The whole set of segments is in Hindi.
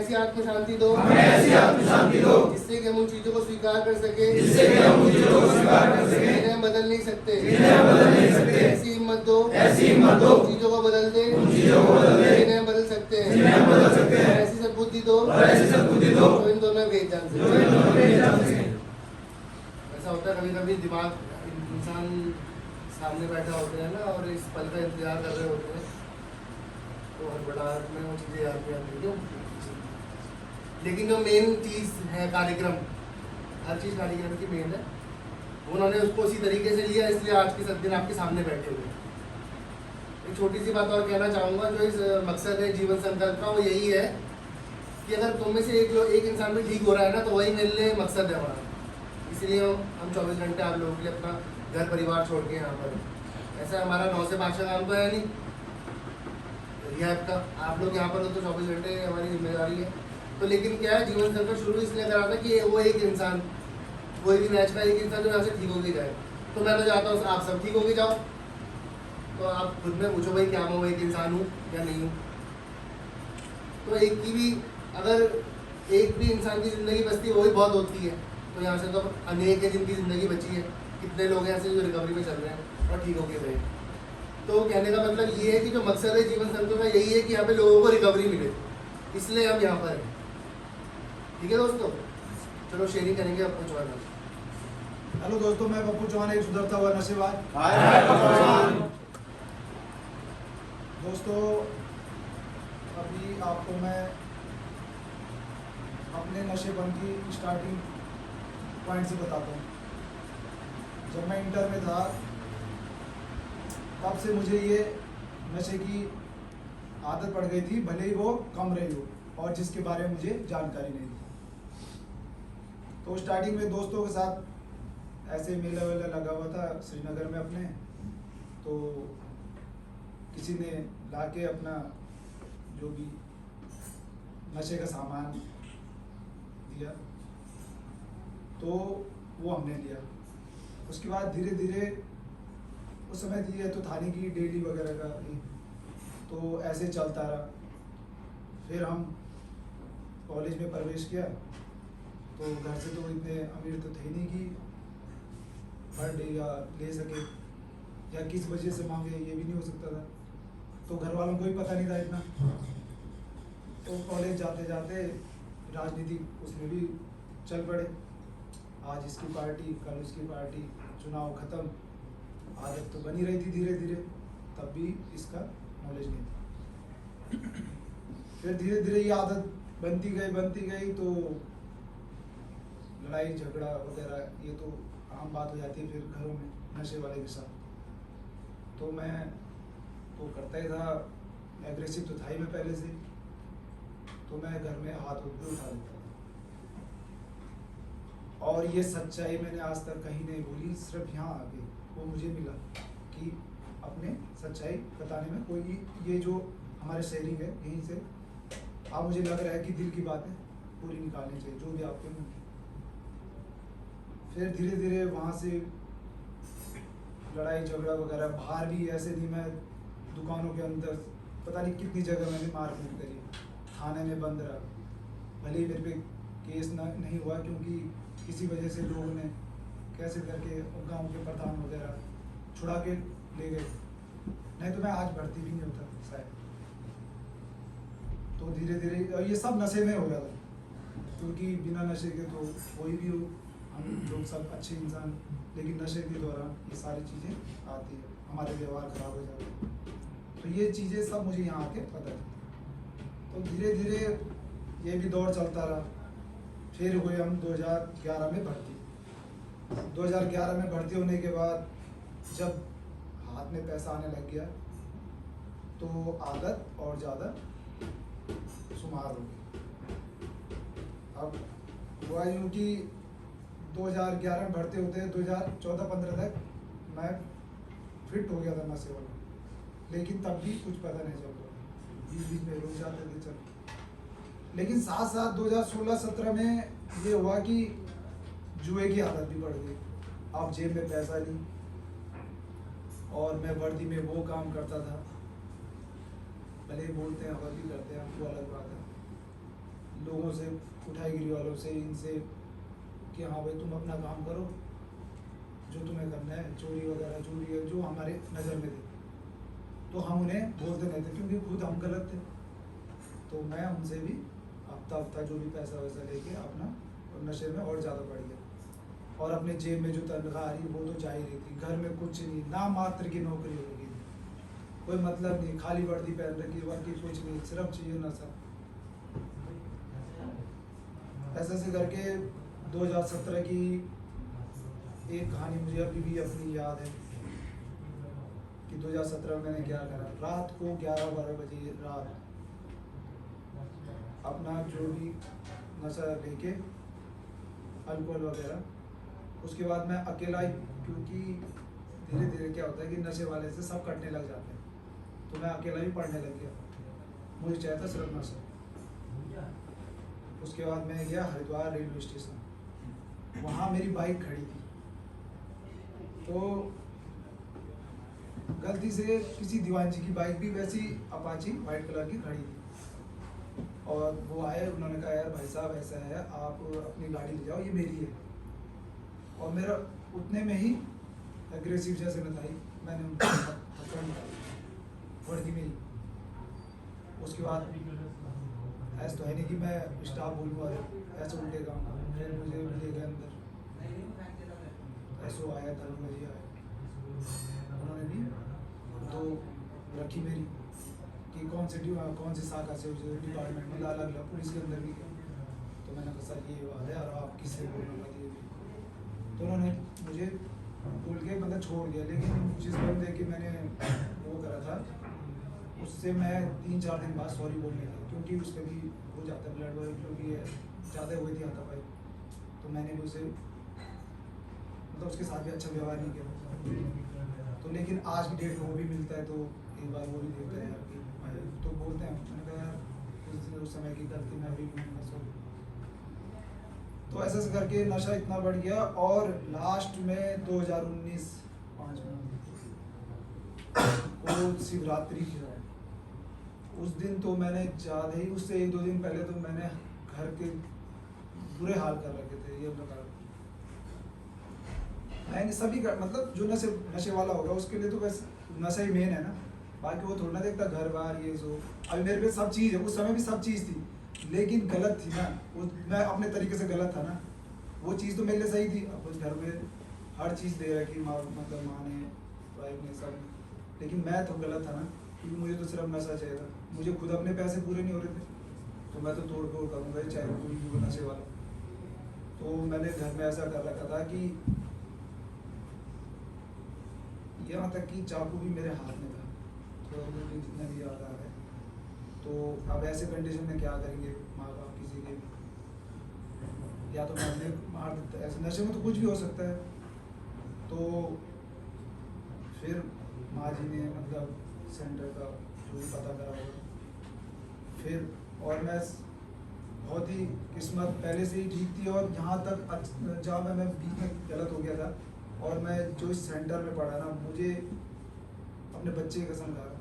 ऐसी आत्म शांति दो, हमें ऐसी आत्म शांति दो जिससे कि हम उन चीजों को स्वीकार कर सके, जिससे कि हम उन चीजों को स्वीकार कर सकें जिन्हें हम बदल नहीं सकते, जिन्हें हम बदल नहीं सकते। ऐसी हिम्मत दो, ऐसी हिम्मत दो उन चीजों को बदल दे, उन चीजों को बदल दे जिन्हें हम बदल सकते हैं, जिन्हें हम बदल सकते और हैं। ऐसी सद्बुद्धि दो, और ऐसी सद्बुद्धि दो जो इन दोनों में भेद जान जो इन दोनों सके। में भेद जान सके। ऐसा होता है कभी कभी दिमाग इंसान सामने बैठा होते हैं ना, और इस पल का इंतजार कर रहे होते हैं, तो हड़बड़ाहट में वो चीज़ें याद नहीं आती क्यों। लेकिन जो मेन चीज़ है कार्यक्रम, हर चीज़ कार्यक्रम की मेन है, उन्होंने उसको उसी तरीके से लिया, इसलिए आज के दिन आपके सामने बैठे हुए हैं। एक छोटी सी बात और कहना चाहूँगा, जो इस मकसद है जीवन संकल्प का, वो यही है कि अगर तुम में से एक इंसान भी ठीक हो रहा है ना, तो वही मेरे लिए मकसद है हमारा। इसलिए हम 24 घंटे आप लोगों के लिए अपना घर परिवार छोड़ के यहाँ पर, ऐसा हमारा 9 से 5 का काम तो है नहीं रिहैब का। आप लोग यहाँ पर हो तो 24 घंटे हमारी जिम्मेदारी है। तो लेकिन क्या है, जीवन संकल्प शुरू इसलिए करा था कि वो एक इंसान, कोई भी मैच का एक इंसान जो यहाँ से ठीक होके जाए। तो मैं तो चाहता हूँ आप सब ठीक होके जाओ। तो आप खुद में पूछो भाई क्या मैं वो एक इंसान हूँ या नहीं हूँ। तो एक की भी, अगर एक भी इंसान की ज़िंदगी बचती है वो भी बहुत होती है। तो यहाँ से तो अनेक है जिनकी ज़िंदगी बची है। कितने लोग हैं ऐसे जो रिकवरी में चल रहे हैं और ठीक होके गए। तो कहने का मतलब ये है कि जो मकसद है जीवन संकल्प का यही है कि यहाँ पे लोगों को रिकवरी मिले, इसलिए हम यहाँ पर हैं। ठीक है दोस्तों, चलो शेयरिंग करेंगे आपको चौहान। हेलो दोस्तों, मैं पप्पू चौहान, एक सुधरता हुआ नशेबाज। दोस्तों, अभी आपको मैं अपने नशेबंद की स्टार्टिंग पॉइंट से बताता हूँ। जब मैं इंटर में था तब से मुझे ये नशे की आदत पड़ गई थी, भले ही वो कम रही हो और जिसके बारे में मुझे जानकारी नहीं थी। तो स्टार्टिंग में दोस्तों के साथ ऐसे मेला वेला लगा हुआ था श्रीनगर में अपने, तो किसी ने लाके अपना जो भी नशे का सामान दिया, तो वो हमने लिया। उसके बाद धीरे धीरे, उस समय दिया तो थाने की डेली वगैरह का ही, तो ऐसे चलता रहा। फिर हम कॉलेज में प्रवेश किया, तो घर से तो इतने अमीर तो थे नहीं कि हर डे या ले सके या किस वजह से मांगे, ये भी नहीं हो सकता था। तो घर वालों को भी पता नहीं था इतना। तो कॉलेज जाते जाते राजनीति उसमें भी चल पड़े, आज इसकी पार्टी कल उसकी पार्टी, चुनाव खत्म। आदत तो बनी रही थी धीरे धीरे, तब भी इसका नॉलेज नहीं था। फिर धीरे धीरे ये आदत बनती गई, तो लड़ाई झगड़ा वगैरह ये तो आम बात हो जाती है फिर घरों में नशे वाले के साथ। तो मैं तो करता ही था, एग्रेसिव तो था ही मैं पहले से, तो मैं घर में हाथ ऊपर उठा देता था। और ये सच्चाई मैंने आज तक कहीं नहीं बोली, सिर्फ यहाँ आके वो मुझे मिला कि अपने सच्चाई बताने में कोई, ये जो हमारे शेयरिंग है यहीं से अब मुझे लग रहा है कि दिल की बातें पूरी निकालनी चाहिए, जो भी आपके मुँह की। फिर धीरे धीरे वहाँ से लड़ाई झगड़ा वगैरह, बाहर भी ऐसे नहीं, मैं दुकानों के अंदर पता नहीं कितनी जगह मैंने मारपीट करी, थाने में बंद रहा। भले ही मेरे पे केस नहीं हुआ, क्योंकि किसी वजह से लोगों ने कैसे करके गांव के प्रधान वगैरह छुड़ा के ले गए, नहीं तो मैं आज भर्ती भी नहीं होता शायद। तो धीरे धीरे, और ये सब नशे में हो जाता, क्योंकि बिना नशे के तो कोई भी हो, हम लोग सब अच्छे इंसान, लेकिन नशे के दौरान ये सारी चीज़ें आती है, हमारे व्यवहार खराब हो जाते हैं। तो ये चीज़ें सब मुझे यहाँ आके पता चली। तो धीरे धीरे ये भी दौर चलता रहा। फिर हुए हम 2011 में भर्ती। 2011 में भर्ती होने के बाद जब हाथ में पैसा आने लग गया, तो आदत और ज़्यादा शुमार हो गई। अब हुआ यूँ कि 2011 में भर्ती होते 2014-15 तक मैं फिट हो गया था नशे वाला, लेकिन तब भी कुछ पता नहीं चल रहा, बीच बीच में रुक जाते थे चल। लेकिन साथ साथ 2016-17 में ये हुआ कि जुए की आदत भी बढ़ गई। अब जेब में पैसा नहीं, और मैं वर्दी में वो काम करता था, भले ही बोलते हैं और भी करते हैं, वो अलग बात है। लोगों से, उठाईगिरी वालों से, इनसे कि हाँ भाई तुम अपना काम करो जो तुम्हें करना है, चोरी वगैरह जो भी है जो हमारे नज़र में थे, तो हम उन्हें बोलते नहीं थे क्योंकि खुद हम गलत थे। तो मैं उनसे भी हफ्ता जो भी पैसा वैसा लेके अपना और नशे में और ज़्यादा बढ़ गया। और अपने जेब में जो तनख्वाह आ रही वो तो जा ही रही थी, घर में कुछ नहीं, ना मात्र की नौकरी होगी, कोई मतलब नहीं, खाली वर्दी पहन रखी, बाकी कुछ नहीं, सिर्फ चाहिए नशा। ऐसे ऐसे करके 2017 की एक कहानी मुझे अभी भी अपनी याद है कि 2017 में मैंने क्या करा। रात को 11-12 बजे रात अपना जो भी नशा लेके, अल्कोहल वगैरह, उसके बाद मैं अकेला ही, क्योंकि धीरे धीरे क्या होता है कि नशे वाले से सब कटने लग जाते हैं, तो मैं अकेला ही पढ़ने लग गया, मुझे चाहिए था सिर्फ नशा। उसके बाद मैं गया हरिद्वार रेलवे स्टेशन, वहाँ मेरी बाइक खड़ी थी, तो गलती से किसी दीवान जी की बाइक भी वैसी अपाची वाइट कलर की खड़ी थी, और वो आए, उन्होंने कहा यार भाई साहब ऐसा है, आप अपनी गाड़ी ले जाओ, ये मेरी है। और मेरा उतने में ही एग्रेसिव जैसे मैं था ही, मैंने उनको पकड़ लिया वर्दी में ही। उसके बाद ऐसा तो है नहीं कि मैं स्टाफ बोलूँगा ऐसे उल्टे काम करूँ, फिर मुझे ले गए अंदर, ऐसो आया धर्म जी आया, उन्होंने भी तो रखी मेरी कि कौन सी शाखा से डिपार्टमेंट में, अलग अलग पुलिस के अंदर भी गया। तो मैंने कहा सर ये बात है और आप किससे बोलना बताइए। तो उन्होंने मुझे बोल के मतलब छोड़ दिया, लेकिन जिस बंदे कि मैंने वो करा था उससे मैं 3-4 दिन बाद सॉरी बोलने लगा, क्योंकि उसका भी हो जाता है ब्लड वर्ड, क्योंकि ज़्यादा हुई थी हाथापाई। तो मैंने भी उसे मतलब उसके साथ भी अच्छा व्यवहार नहीं किया। तो लेकिन आज की डेट में वो भी मिलता है, तो एक बार वो भी देखते हैं यार कि तो बोलते हैं, मैंने कहा यार उस समय की गलती मैं भी भूलूंगा सब। तो ऐसे ऐसे करके नशा इतना बढ़ गया, और लास्ट में 2019 5 को शिवरात्रि की उस दिन तो मैंने ज़्यादा ही, उससे 1-2 दिन पहले तो मैंने घर के बुरे हाल कर रखे थे। ये बता मैंने सभी का मतलब जो नशे वाला होगा उसके लिए तो बस नशा ही मेन है ना, बाकी वो थोड़ा ना देखता घर बार ये सो। अभी मेरे पे सब चीज़ है, उस समय भी सब चीज़ थी, लेकिन गलत थी ना, मैं अपने तरीके से गलत था ना। वो चीज़ तो मेरे लिए सही थी, अब घर में हर चीज़ दे रखी, मतलब माँ ने, वाइफ ने, सब, लेकिन मैं तो गलत था ना, क्योंकि मुझे तो सिर्फ नशा चाहिए था। मुझे खुद अपने पैसे पूरे नहीं हो रहे थे, तो मैं तो तोड़ फोड़ करूँगा, चाहे कोई भी हो नशे वाला। तो मैंने घर में ऐसा कर रखा था कि यहाँ तक कि चाकू भी मेरे हाथ में था, तो मुझे जितना भी याद आ रहा है। तो अब ऐसे कंडीशन में क्या करेंगे माँ बाप किसी के, या तो मैं अपने मार देता, ऐसे नशे में तो कुछ भी हो सकता है। तो फिर माँ जी ने मतलब सेंटर का जो भी पता करा होगा, फिर और मैं बहुत ही किस्मत पहले से ही ठीक थी, और यहाँ तक जहाँ मैं बीच में गलत हो गया था, और मैं जो इस सेंटर में पढ़ा ना, मुझे अपने बच्चे की कसम खा रहा,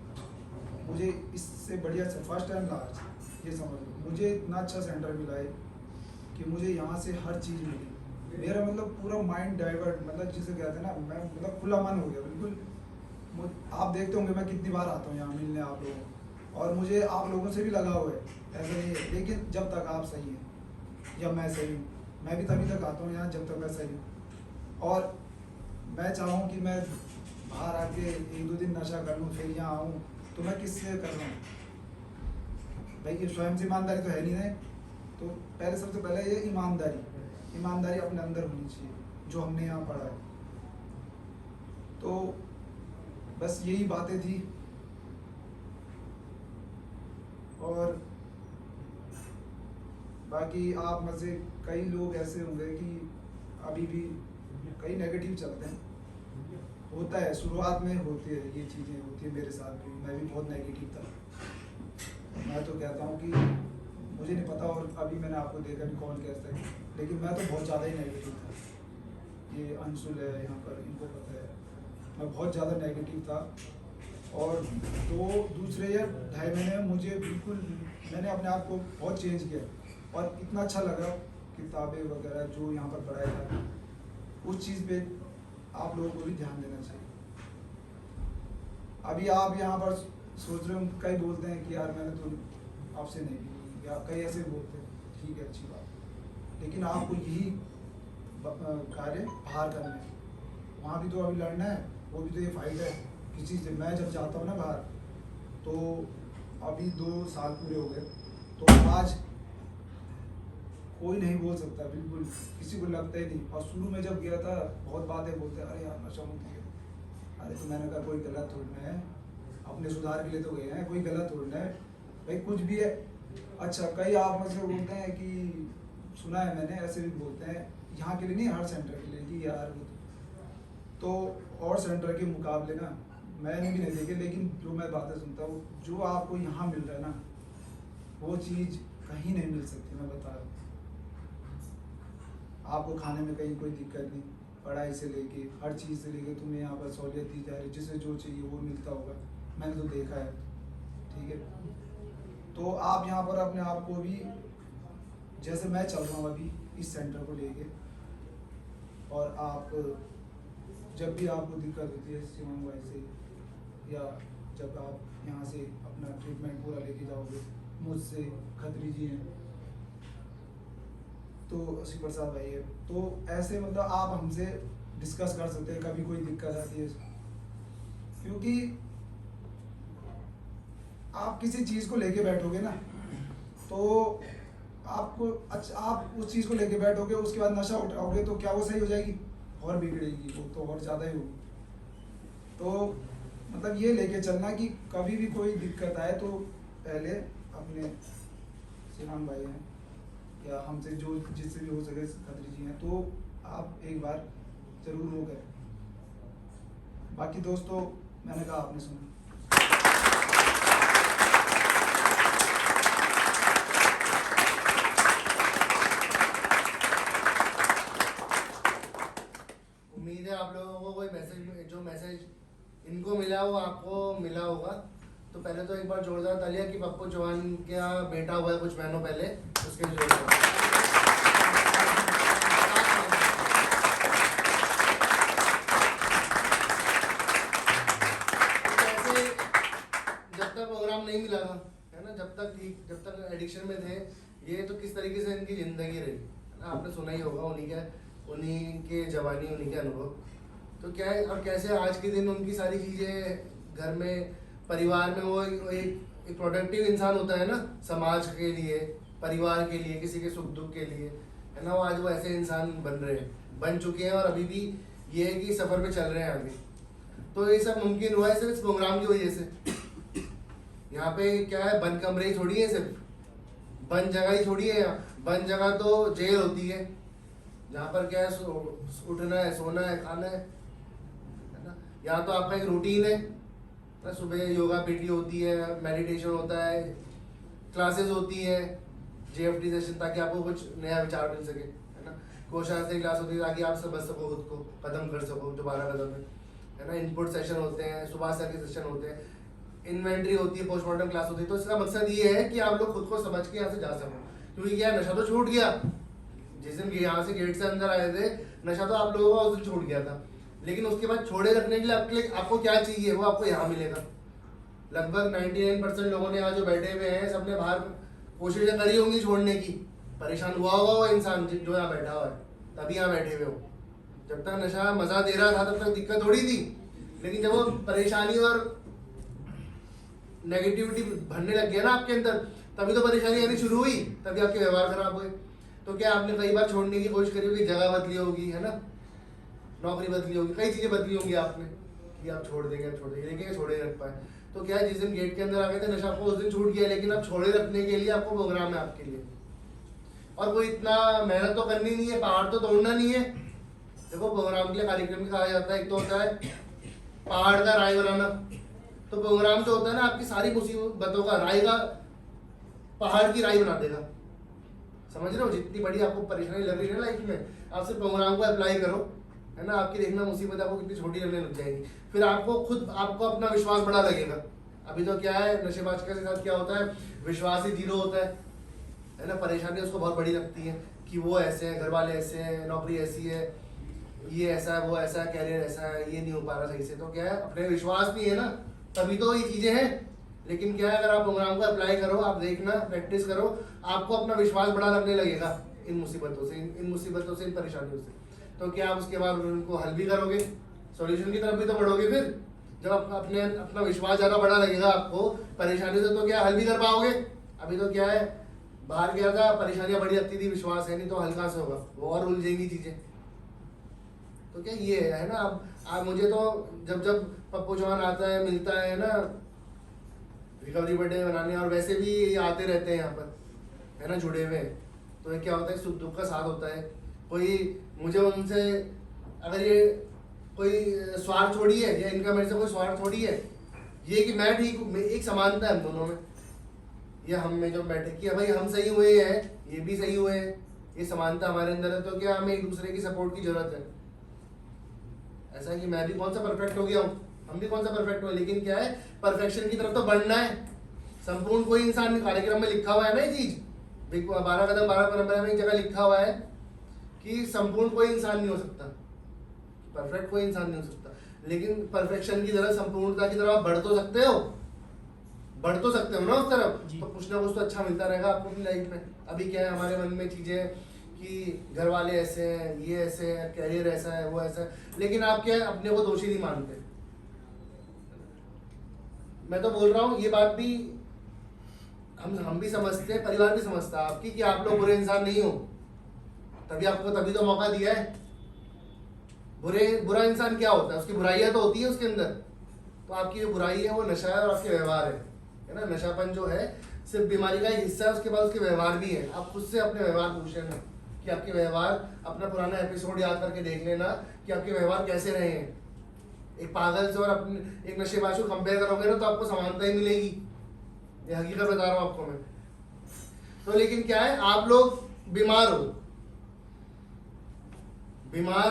मुझे इससे बढ़िया से फर्स्ट एंड लास्ट ये समझ लो, मुझे इतना अच्छा सेंटर मिला है कि मुझे यहाँ से हर चीज़ मिली। मेरा मतलब पूरा माइंड डाइवर्ट, मतलब जिसे कहते हैं ना, मैं मतलब खुला मन हो गया बिल्कुल। आप देखते होंगे मैं कितनी बार आता हूँ यहाँ मिलने आप लोगों, और मुझे आप लोगों से भी लगाव है, ऐसा नहीं है। लेकिन जब तक आप सही हैं, जब मैं सही हूँ, मैं भी तभी तक आता हूँ यहाँ जब तक मैं सही हूँ। और मैं चाहूँ कि मैं बाहर आके 1-2 दिन नशा कर लूँ, फिर यहाँ आऊँ, तो मैं किससे कर रहा हूँ भाई? ये स्वयं से ईमानदारी तो है नहीं है। तो पहले सबसे पहले ये ईमानदारी अपने अंदर होनी चाहिए, जो हमने यहाँ पढ़ा है। तो बस यही बातें थी, और बाकी आप में से कई लोग ऐसे होंगे कि अभी भी कई नेगेटिव चलते हैं, होता है, शुरुआत में होती है, ये चीज़ें होती है। मेरे साथ भी, मैं भी बहुत नेगेटिव था। मैं तो कहता हूँ कि मुझे नहीं पता, और अभी मैंने आपको देखा भी कौन कैसा है, लेकिन मैं तो बहुत ज़्यादा ही नेगेटिव था। ये अंशुल है यहाँ पर, इनको पता है, मैं बहुत ज़्यादा नेगेटिव था। और दूसरे या 2.5 महीने में मुझे बिल्कुल, मैंने अपने आप को बहुत चेंज किया, और इतना अच्छा लगा किताबें वगैरह जो यहाँ पर पढ़ाया था, उस चीज़ पे आप लोगों को भी ध्यान देना चाहिए। अभी आप यहाँ पर सोच रहे हो, कई बोलते हैं कि यार मैंने तो आपसे नहीं भी, या कई ऐसे बोलते हैं, ठीक है अच्छी बात, लेकिन आपको यही कार्य बाहर करना है। वहाँ भी तो अभी लड़ना है, वो भी तो ये फाइट है किसी से। मैं जब जाता हूँ ना बाहर, तो अभी 2 साल पूरे हो गए, तो आज कोई नहीं बोल सकता, बिल्कुल किसी को लगता ही नहीं। और शुरू में जब गया था बहुत बातें बोलते, अरे यार नशा मुक्त है, अरे तो मैंने कहा कोई गलत थोड़ना है, अपने सुधार के लिए तो गए हैं, कोई गलत थोड़ना है भाई, कुछ भी है। अच्छा, कई आप में से बोलते हैं कि सुना है मैंने, ऐसे भी बोलते हैं, यहाँ के लिए नहीं, हर सेंटर के लिए, कि यार तो और सेंटर के मुकाबले ना मैंने भी नहीं देखे, लेकिन जो मैं बातें सुनता हूँ, जो आपको यहाँ मिल रहा है ना, वो चीज़ कहीं नहीं मिल सकती। मैं बता रहा हूँ, आपको खाने में कहीं कोई दिक्कत नहीं, पढ़ाई से लेके हर चीज़ से लेके तुम्हें यहाँ पर सहूलियत दी जा रही, जिसे जो चाहिए वो मिलता होगा, मैंने तो देखा है, ठीक है। तो आप यहाँ पर अपने आप को भी, जैसे मैं चल रहा हूँ अभी इस सेंटर को लेके, और आप जब भी आपको दिक्कत होती है शिवांग भाई से, या जब आप यहाँ से अपना ट्रीटमेंट पूरा लेके जाओगे, मुझसे, खत्री जी हैं, तो शिव प्रसाद भाई है, तो ऐसे मतलब आप हमसे डिस्कस कर सकते हैं कभी कोई दिक्कत आती है, क्योंकि आप किसी चीज़ को लेके बैठोगे ना, तो आपको अच्छा, आप उस चीज़ को लेके बैठोगे, उसके बाद नशा उठाओगे, तो क्या वो सही हो जाएगी? और बिगड़ेगी, वो तो और ज़्यादा ही होगी। तो मतलब ये लेके चलना कि कभी भी कोई दिक्कत आए तो पहले अपने शिवांग भाई हैं, या हमसे जो जिससे भी हो सके खत्री जी हैं, तो आप एक बार ज़रूर वो करें। बाकी दोस्तों, मैंने कहा आपने सुना। उम्मीद है आप लोगों को कोई मैसेज, जो मैसेज इनको मिला वो आपको मिला होगा। तो पहले तो एक बार जोरदार तालियां कि पप्पू चौहान का बेटा हुआ है कुछ महीनों पहले, उसके जोरदार। जब तक प्रोग्राम नहीं मिला था, है ना, जब तक एडिक्शन में थे, ये तो किस तरीके से इनकी जिंदगी रही, है ना, आपने सुना ही होगा, उन्हीं के जवानी, उन्हीं के अनुभव। तो क्या है, और कैसे आज के दिन उनकी सारी चीज़ें घर में, परिवार में, वो एक प्रोडक्टिव इंसान होता है ना, समाज के लिए, परिवार के लिए, किसी के सुख दुख के लिए, है ना, वो आज वो ऐसे इंसान बन चुके हैं, और अभी भी ये है कि सफ़र पे चल रहे हैं आगे। तो ये सब मुमकिन हुआ है सिर्फ इस प्रोग्राम की वजह से। यहाँ पे क्या है, बंद कमरे ही थोड़ी है, सिर्फ बंद जगह ही थोड़ी है। यहाँ बंद जगह तो जेल होती है, जहाँ पर क्या है, उठना है, सोना है, खाना है ना। यहाँ तो आपका एक रूटीन है ना, सुबह योगा पीटी होती है, मेडिटेशन होता है, क्लासेस होती है, JFT सेशन, ताकि आपको कुछ नया विचार मिल सके, है ना। कोशास्त्री क्लास होती है ताकि आप समझ सको, खुद को कदम कर सको, दोबारा कदम में, है ना। इनपुट सेशन होते हैं, सुबह सर के सेशन होते हैं, इन्वेंट्री होती है, पोस्टमार्टम क्लास होती है। तो इसका मकसद ये है कि आप लोग खुद को समझ के यहाँ से जा सको, क्योंकि क्या, नशा तो छूट गया। जिस दिन यहाँ से गेट से अंदर आए थे, नशा तो आप लोगों का उस दिन छूट गया था, लेकिन उसके बाद छोड़े रखने के लिए आपको क्या चाहिए, वो आपको यहाँ मिलेगा। लगभग 99% लोगों ने यहाँ जो बैठे हुए हैं, सबने बाहर कोशिशें करी होंगी छोड़ने की, परेशान हुआ होगा वो इंसान जो यहाँ बैठा हुआ है, तभी यहाँ बैठे हुए हो। जब तक नशा मजा दे रहा था तब तक दिक्कत थोड़ी थी, लेकिन जब वो परेशानी और नेगेटिविटी भरने लग गया ना आपके अंदर, तभी तो परेशानी आनी शुरू हुई, तभी आपके व्यवहार खराब हुए। तो क्या आपने कई बार छोड़ने की कोशिश करी होगी, जगह बदली होगी, है ना, नौकरी बदली होगी, कई चीजें बदली होंगी आपने कि आप छोड़ देंगे, लेकिन छोड़े रख पाए। तो क्या है, जिस दिन गेट के अंदर आ गए थे, नशा आपको उस दिन छूट गया, लेकिन अब छोड़े रखने के लिए आपको प्रोग्राम है आपके लिए। और वो इतना मेहनत तो करनी नहीं है, पहाड़ तो तोड़ना नहीं है। देखो, प्रोग्राम के लिए कार्यक्रम भी कहा जाता है, एक तो होता है पहाड़ का राय बनाना, तो प्रोग्राम जो होता है ना, आपकी सारी मुसीबतों का राय का पहाड़ की राय बना देगा। समझ रहे हो, जितनी बड़ी आपको परेशानी लग रही है लाइफ में, आप सिर्फ प्रोग्राम को अप्लाई करो, है ना, आपकी देखना मुसीबत आपको कितनी छोटी लगने लग जाएगी। फिर आपको अपना विश्वास बड़ा लगेगा। अभी तो क्या है, नशेबाज के साथ क्या होता है, विश्वास ही जीरो होता है, है ना, परेशानी उसको बहुत बड़ी लगती है कि वो ऐसे हैं, घर वाले ऐसे हैं, नौकरी ऐसी है, ये ऐसा है, वो ऐसा है, कैरियर ऐसा है, ये नहीं हो पा रहा सही से। तो क्या है, अपने विश्वास नहीं है ना, तभी तो ये चीज़ें हैं। लेकिन क्या है, अगर आप प्रोग्राम को अप्लाई करो, आप देखना, प्रैक्टिस करो, आपको अपना विश्वास बड़ा लगने लगेगा इन मुसीबतों से, इन मुसीबतों से, इन परेशानियों से। तो क्या आप उसके बाद उनको हल भी करोगे, सॉल्यूशन की तरफ भी तो बढ़ोगे। फिर जब अपना विश्वास ज़्यादा बड़ा लगेगा आपको परेशानी से, तो क्या हल भी कर पाओगे। अभी तो क्या है, बाहर गया था, परेशानियां बड़ी लगती थी, विश्वास है नहीं, तो हल्का से होगा, वो और उलझेंगी चीज़ें। तो क्या ये है ना, अब मुझे तो जब पप्पू चौहान आता है, मिलता है ना, रिकवरी बर्थडे बनाने, और वैसे भी ये आते रहते हैं यहाँ पर, है ना, जुड़े हुए। तो ये क्या होता है, सुख दुख का साथ होता है। कोई मुझे उनसे, अगर ये कोई स्वार्थ थोड़ी है, या इनका मेरे से कोई स्वार्थ थोड़ी है, ये कि मैं ठीक हूँ, एक समानता है हम दोनों में, ये हम में जो बैठे कि भाई हम सही हुए हैं, ये भी सही हुए हैं, ये समानता हमारे अंदर है। तो क्या हमें एक दूसरे की सपोर्ट की जरूरत है। ऐसा है कि मैं भी कौन सा परफेक्ट हो गया हूँ, हम भी कौन सा परफेक्ट हुए, लेकिन क्या है, परफेक्शन की तरफ तो बढ़ना है। संपूर्ण कोई इंसान, कार्यक्रम में लिखा हुआ है ना ये चीज, 12 कदम 12 परंपरा में एक जगह लिखा हुआ है कि संपूर्ण कोई इंसान नहीं हो सकता, परफेक्ट कोई इंसान नहीं हो सकता, लेकिन परफेक्शन की तरफ, संपूर्णता की तरफ आप बढ़ तो सकते हो, बढ़ तो सकते हो ना उस तरफ। तो कुछ ना कुछ तो अच्छा मिलता रहेगा आपको अपनी लाइफ में। अभी क्या है, हमारे मन में चीजें कि घर वाले ऐसे हैं, ये ऐसे है, कैरियर ऐसा है, वो ऐसा है, लेकिन आप क्या है, अपने को दोषी नहीं मानते। मैं तो बोल रहा हूँ, ये बात भी हम भी समझते हैं, परिवार भी समझता है आपकी, कि आप लोग बुरे इंसान नहीं हो, तभी तो मौका दिया है। बुरा इंसान क्या होता है, उसकी बुराइयां तो होती है उसके अंदर। तो आपकी जो बुराई है वो नशा है और आपके व्यवहार है ना। नशापन जो है सिर्फ बीमारी का एक हिस्सा है, उसके बाद उसके व्यवहार भी है। आप खुद से अपने व्यवहार पूछ लेना कि आपके व्यवहार, अपना पुराना एपिसोड याद करके देख लेना कि आपके व्यवहार कैसे रहे हैं। एक पागल से और अपने एक नशेबाज को कंपेयर करोगे ना, तो आपको समानता ही मिलेगी, ये हकीकत बता रहा हूँ आपको मैं। तो लेकिन क्या है, आप लोग बीमार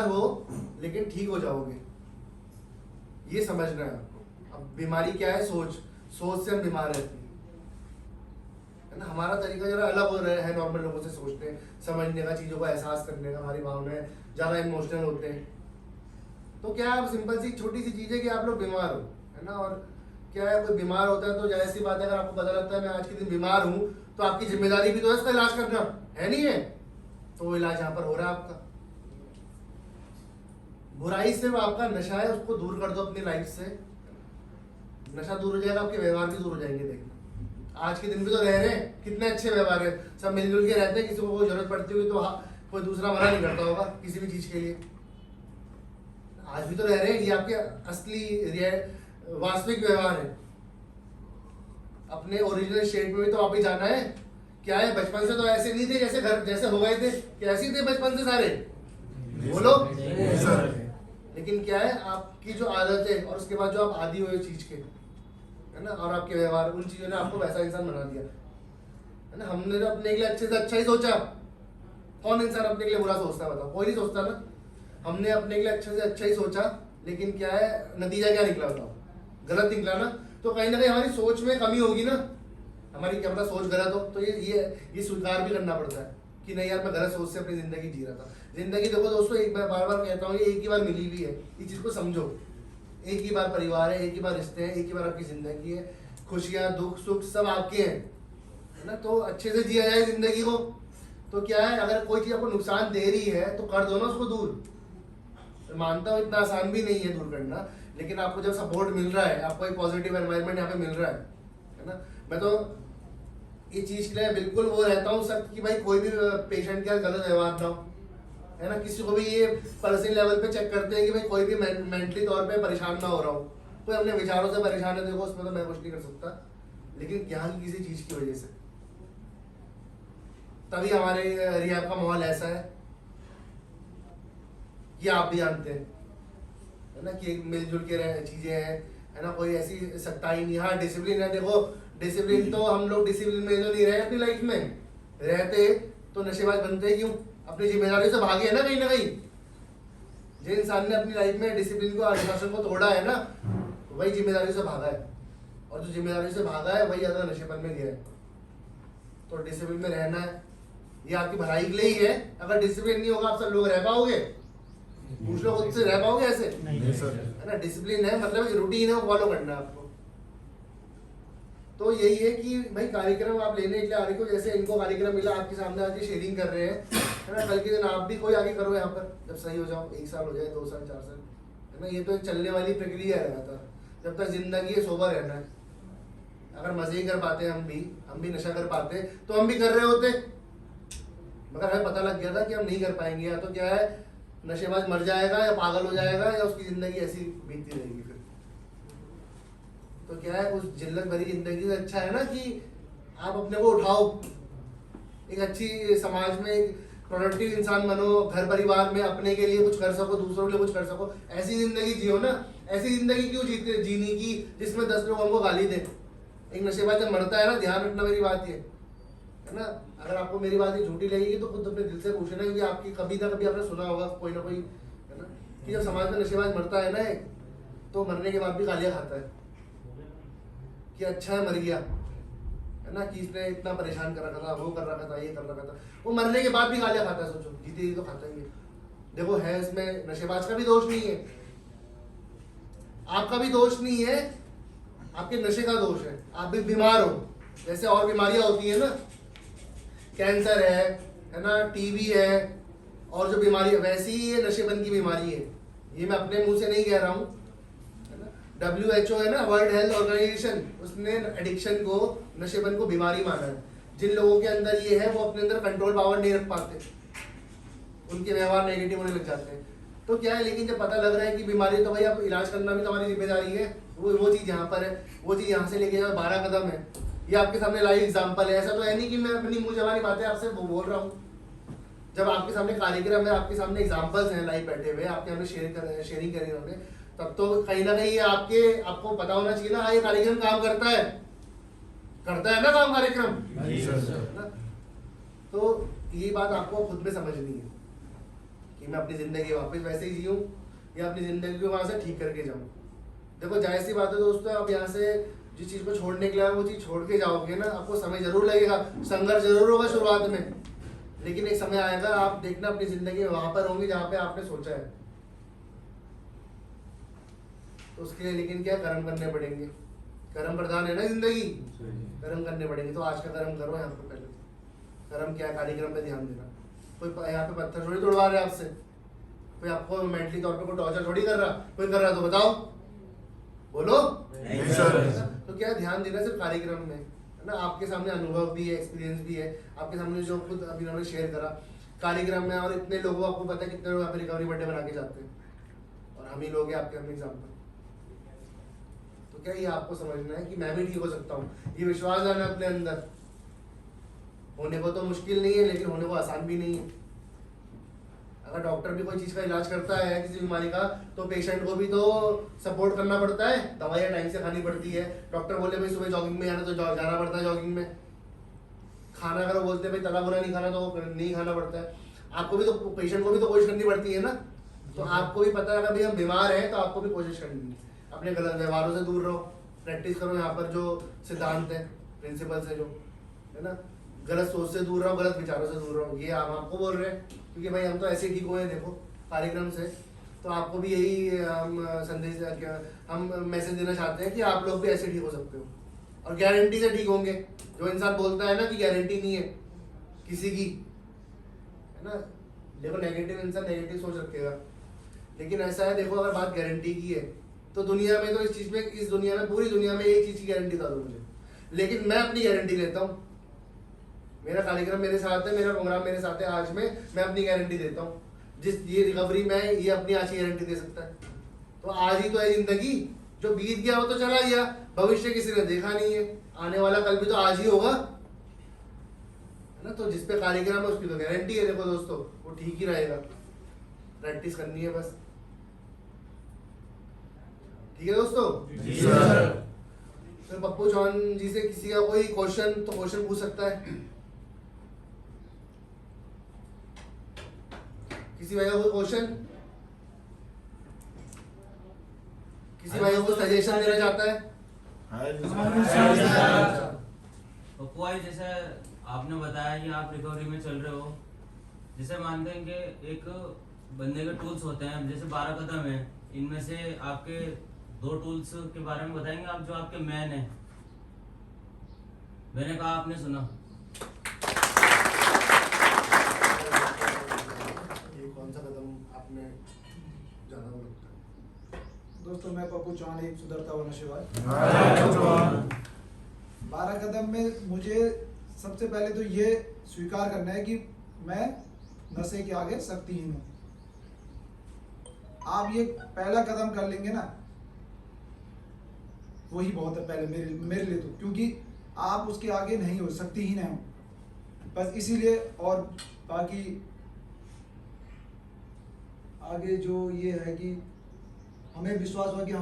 हो लेकिन ठीक हो जाओगे, ये समझना है आपको। अब बीमारी क्या है, सोच से हम बीमार रहते हैं, है ना। हमारा तरीका जरा अलग हो रहा है नॉर्मल लोगों से सोचते हैं, समझने का, चीज़ों का एहसास करने का, हमारी भावनाएं ज़्यादा इमोशनल होते हैं। तो क्या है, सिंपल सी छोटी सी चीज़ है कि आप लोग बीमार हो, है ना। और क्या है, कोई बीमार होता है तो जाहिर सी बात है, अगर आपको पता लगता है मैं आज के दिन बीमार हूँ, तो आपकी जिम्मेदारी भी तो है उसका इलाज करना, है नहीं है। तो वो इलाज यहाँ पर हो रहा है आपका। बुराई सिर्फ आपका नशा है, उसको दूर कर दो अपनी लाइफ से, नशा दूर हो जाएगा, आपके व्यवहार भी दूर हो जाएंगे। देखना, आज के दिन भी तो रह रहे हैं, कितने अच्छे व्यवहार है, सब मिलजुल के रहते हैं, किसी को कोई जरूरत पड़ती होगी तो कोई दूसरा मना नहीं करता होगा किसी भी चीज के लिए। आज भी तो रह रहे हैं, ये आपके असली वास्तविक व्यवहार है। अपने ओरिजिनल स्टेट में भी तो वापस जाना है। क्या है, बचपन से तो ऐसे नहीं थे जैसे हो गए थे, कैसे थे बचपन से सारे, बोलो। लेकिन क्या है, आपकी जो आदत है और उसके बाद जो आप आदी हुए चीज के, है ना, और आपके व्यवहार, उन चीजों ने आपको वैसा इंसान बना दिया, है ना। हमने तो अपने के लिए अच्छे से अच्छा ही सोचा। कौन इंसान अपने के लिए बुरा सोचता है, बताओ, कोई नहीं सोचता ना। हमने अपने के लिए अच्छे से अच्छा ही सोचा, लेकिन क्या है, नतीजा क्या निकला, बताओ, गलत निकला ना। तो कहीं ना कहीं हमारी सोच में कमी होगी ना, हमारी क्या पता सोच गलत हो, तो ये स्वीकार भी करना पड़ता है कि नहीं यार, मैं गलत सोच से अपनी जिंदगी जी रहा था। जिंदगी देखो दोस्तों, एक मैं बार बार कहता हूँ, ये एक ही बार मिली हुई है, इस चीज को समझो। एक ही बार परिवार है, एक ही बार रिश्ते हैं, एक ही बार आपकी जिंदगी है, खुशियां, दुख, सुख सब आपके हैं, है ना। तो अच्छे से जिया जाए जिंदगी को। तो क्या है, अगर कोई चीज आपको नुकसान दे रही है तो कर दो ना उसको दूर। मानता हूँ इतना आसान भी नहीं है दूर करना, लेकिन आपको जब सपोर्ट मिल रहा है, आपको एक पॉजिटिव एनवायरनमेंट यहाँ पे मिल रहा है ना। मैं तो ये चीज के लिए बिल्कुल वो रहता हूँ सख्त कि भाई कोई भी पेशेंट के साथ गलत व्यवहार ना हो, है ना। किसी को भी ये पर्सनल लेवल पे चेक करते हैं कि भाई कोई भी मेंटली तौर पे परेशान ना हो रहा हो, कोई अपने विचारों से परेशान है, देखो उसमें तो मैं कुछ नहीं कर सकता, लेकिन क्या किसी चीज की वजह से, तभी हमारे रिहैब का माहौल ऐसा है कि आप भी जानते हैं, है ना, कि मिलजुल के चीजें हैं, है ना। कोई ऐसी सख्ताई नहीं। हाँ, डिसिप्लिन है, देखो डिसिप्लिन तो हम लोग डिसिप्लिन में तो नहीं रहे अपनी लाइफ में, रहते तो नशेबाज बनते क्यों, अपनी जिम्मेदारी से भागे है ना कहीं ना कहीं। जिस इंसान ने अपनी लाइफ में डिसिप्लिन को, अनुशासन को तोड़ा है ना, वही जिम्मेदारी से भागा है, और जो जिम्मेदारी से भागा है वही ज्यादा नशेपन में गया है। तो डिसिप्लिन में रहना है, ये आपकी भलाई के लिए ही है। अगर डिसिप्लिन नहीं होगा आप सब लोग रह पाओगे? पूछ लो खुद से, रह पाओगे ऐसे? नहीं सर। है ना, डिसिप्लिन है मतलब रूटीन है, वो फॉलो करना है आपको। तो यही है कि भाई कार्यक्रम आप लेने के लिए आ रहे हो, जैसे इनको कार्यक्रम मिला आपके सामने आके शेयरिंग कर रहे हैं, है ना, कल के दिन आप भी कोई आगे करो यहाँ पर, जब सही हो जाओ, 1 साल हो जाए, 2 साल, 4 साल, है ना, ये तो एक चलने वाली प्रक्रिया है लगातार, जब तक जिंदगी है सोबर रहना है। अगर मजे ही कर पाते हम भी नशा कर पाते तो हम भी कर रहे होते, मगर हमें पता लग गया था कि हम नहीं कर पाएंगे, या तो क्या है नशेबाज मर जाएगा या पागल हो जाएगा या उसकी जिंदगी ऐसी बीतती रहेगी। फिर तो क्या है, उस जिल्लत भरी जिंदगी से अच्छा है ना कि आप अपने को उठाओ, एक अच्छी समाज में एक प्रोडक्टिव इंसान बनो, घर परिवार में अपने के लिए कुछ कर सको, दूसरों के लिए कुछ कर सको, ऐसी जिंदगी जियो ना। ऐसी जिंदगी क्यों जीने की जिसमें 10 लोग हमको गाली दें। एक नशेबाज जब मरता है ना, ध्यान रखना मेरी बात ये है ना, अगर आपको मेरी बात ये झूठी लगेगी तो खुद अपने दिल से पूछना, क्योंकि आपकी कभी ना कभी आपने सुना होगा कोई ना कोई, है ना, कि जब समाज में नशेबाज मरता है ना तो मरने के बाद भी गालियां खाता है कि अच्छा है मर गया, है ना, कि इसने इतना परेशान कर रखा था, वो कर रखा था, ये कर रखा था, वो मरने के बाद भी गालियां खाता है। सोचो, जीते जी तो खाता ही है। देखो है इसमें नशेबाज का भी दोष नहीं है, आपका भी दोष नहीं है, आपके नशे का दोष है। आप भी बीमार हो, जैसे और बीमारियां होती है ना, कैंसर है ना, टीबी है, और जो बीमारी वैसी ही ये नशेबंद की बीमारी है। ये मैं अपने मुंह से नहीं कह रहा हूँ, है ना, WHO है ना, वर्ल्ड हेल्थ ऑर्गेनाइजेशन, उसने एडिक्शन को, नशेबंद को बीमारी माना है। जिन लोगों के अंदर ये है वो अपने अंदर कंट्रोल पावर नहीं रख पाते, उनके व्यवहार नेगेटिव होने लग जाते हैं। तो क्या है, लेकिन जब पता लग रहा है कि बीमारी, तो भाई अब इलाज करना भी तुम्हारी जिम्मेदारी है। वो चीज़ यहाँ पर है, वो चीज़ यहाँ से लेके जाओ 12 कदम है। ये आपके सामने लाइव एग्जाम्पल है, ऐसा तो है नहीं कि मैं अपनी मुंह जबानी बातें आपसे बोल रहा हूँ। जब आपके सामने कार्यक्रम है, आपके सामने एग्जाम्पल्स हैं लाइव बैठे हुए, आपके हमने शेयरिंग करी उन्होंने, तब तो कहीं ना कहीं आपको पता होना चाहिए ना, ये कार्यक्रम काम करता है ना काम कार्यक्रम। तो ये बात आपको खुद में समझनी है कि मैं अपनी जिंदगी वापस वैसे ही जीऊँ या अपनी जिंदगी को वहां से ठीक करके जाऊँ। देखो जाहिर सी बात है दोस्तों, आप यहाँ से जिस चीज को छोड़ने के लिए वो चीज छोड़ के जाओगे ना, आपको समय जरूर लगेगा, संघर्ष जरूर होगा शुरुआत में, लेकिन एक समय आएगा आप देखना अपनी जिंदगी में वहां पर होंगे जहाँ पे आपने सोचा है। तो उसके लिए लेकिन क्या कर्म करने पड़ेंगे, कर्म प्रधान है ना जिंदगी, कर्म करने पड़ेंगे। तो आज का कर्म करो यहाँ पे, पहले कर्म क्या है, कार्यक्रम पे ध्यान देना। कोई यहाँ पे पत्थर थोड़ी तोड़वा रहे आपसे, कोई आपको मेंटली तौर पे कोई टॉर्चर थोड़ी कर रहा, कोई कर रहा तो बताओ, बोलो नहीं सर। तो क्या ध्यान देना सिर्फ कार्यक्रम में, है ना। आपके सामने अनुभव भी है, एक्सपीरियंस भी है, आपके सामने जो खुद अभी उन्होंने शेयर करा कार्यक्रम में, और इतने लोगों को आपको पता है कितने लोग यहाँ पे रिकवरी बर्थडे बना के जाते हैं, और हम ही लोग हैं आपके हम एग्जाम्पल। तो क्या ये आपको समझना है कि मैं भी ठीक हो सकता हूँ, ये विश्वास लाना अपने अंदर। होने को तो मुश्किल नहीं है, लेकिन होने को आसान भी नहीं है। अगर डॉक्टर भी कोई चीज का इलाज करता है किसी बीमारी का, तो पेशेंट को भी तो सपोर्ट करना पड़ता है, दवाइयाँ टाइम से खानी पड़ती है। डॉक्टर बोले भाई सुबह जॉगिंग में जाना तो जाना पड़ता है जॉगिंग में, खाना अगर बोलते भाई तला भुना नहीं खाना तो नहीं खाना पड़ता है। आपको भी तो, पेशेंट को भी तो कोशिश करनी पड़ती है ना। तो आपको भी पता है अगर भाई हम बीमार हैं तो आपको भी कोशिश करनी है, अपने गलत व्यवहारों से दूर रहो, प्रैक्टिस करो यहाँ पर जो सिद्धांत है, प्रिंसिपल्स है जो, है ना, गलत सोच से दूर रहो, गलत विचारों से दूर रहो। ये हम आपको बोल रहे हैं क्योंकि भाई हम तो ऐसे ठीक हुए हैं देखो कार्यक्रम से, तो आपको भी यही हम संदेश, हम मैसेज देना चाहते हैं कि आप लोग भी ऐसे ठीक हो सकते हो, और गारंटी से ठीक होंगे। जो इंसान बोलता है ना कि गारंटी नहीं है किसी की, है ना, देखो नेगेटिव इंसान नेगेटिव सोच रखेगा, लेकिन ऐसा है देखो अगर बात गारंटी की है तो दुनिया में तो इस चीज में, इस दुनिया में, पूरी दुनिया में एक चीज की गारंटी था दो मुझे, लेकिन मैं अपनी गारंटी लेता हूँ। मेरा कार्यक्रम मेरे साथ है, मेरा प्रोग्राम मेरे साथ है, आज मैं अपनी गारंटी देता हूँ। जिस ये रिकवरी में ये अपनी आज की गारंटी दे सकता है। तो आज ही तो है जिंदगी, जो बीत गया वो तो चला गया, भविष्य किसी ने देखा नहीं है, आने वाला कल भी तो आज ही होगा, है ना। तो जिस पे कार्यक्रम है उसकी तो गारंटी है, देखो दोस्तों वो ठीक ही रहेगा, प्रैक्टिस करनी है बस। ठीक है दोस्तों जी सर। तो पप्पू चौहान जी से किसी का कोई क्वेश्चन तो क्वेश्चन पूछ सकता है, किसी भाई का कोई क्वेश्चन, किसी भाई को कोई सजेशन देना चाहता है। पप्पू भाई जैसे आपने बताया कि आप रिकवरी में चल रहे हो। जैसे मानते हैं कि एक बंदे के टूल्स होते हैं, जैसे 12 कदम है, इनमें से आपके 2 टूल्स के बारे में बताएंगे आप, जो आपके मैन है। मैंने कहा आपने सुना। ये कौन सा कदम आपने ज़्यादा वो लगता है? दोस्तों, मैं पप्पू चौहान, एक सुधरता हुआ नशेबाज। 12 कदम में मुझे सबसे पहले तो ये स्वीकार करना है कि मैं नशे के आगे शक्तिहीन हूँ। आप ये पहला कदम कर लेंगे ना, वही बहुत है पहले मेरे लिए तो, क्योंकि आप उसके आगे नहीं हो, शक्तिहीन है बस इसीलिए। और बाकी आगे जो ये है कि हमें विश्वास हुआ कि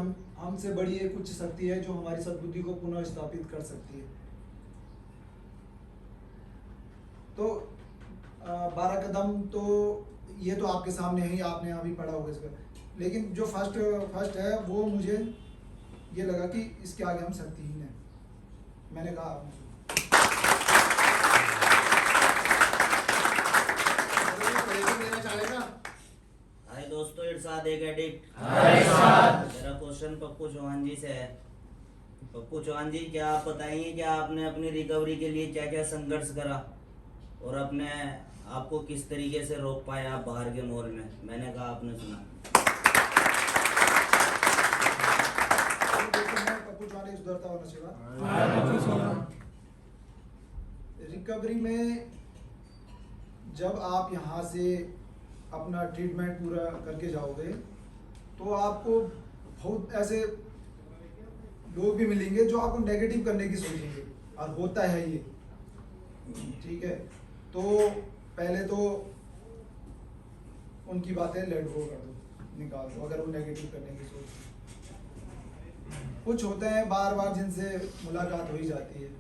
हमसे बड़ी एक उच्च शक्ति है जो हमारी सद्बुद्धि को पुनः स्थापित कर सकती है। तो 12 कदम तो ये तो आपके सामने है ही, आपने अभी पढ़ा होगा इसका। लेकिन जो फर्स्ट है वो मुझे ये लगा कि इसके आगे हम शक्तिहीन हैं। मैंने कहा आपने हाय दोस्तों, इरशाद एक एडिक्ट। मेरा क्वेश्चन पप्पू चौहान जी से है। पप्पू चौहान जी, क्या आप बताएंगे कि आपने अपनी रिकवरी के लिए क्या क्या संघर्ष करा और अपने आपको किस तरीके से रोक पाए आप बाहर के माहौल में? मैंने कहा आपने सुना। पप्पू चौहान, एक सुधरता हुआ नशेबाज। रिकवरी में जब आप यहाँ से अपना ट्रीटमेंट पूरा करके जाओगे तो आपको बहुत ऐसे लोग भी मिलेंगे जो आपको नेगेटिव करने की सोचेंगे, और होता है ये, ठीक है। तो पहले तो उनकी बातें लेट गो कर दो, निकाल दो अगर वो नेगेटिव करने की सोच। कुछ होते हैं बार बार जिनसे मुलाकात हो ही जाती है,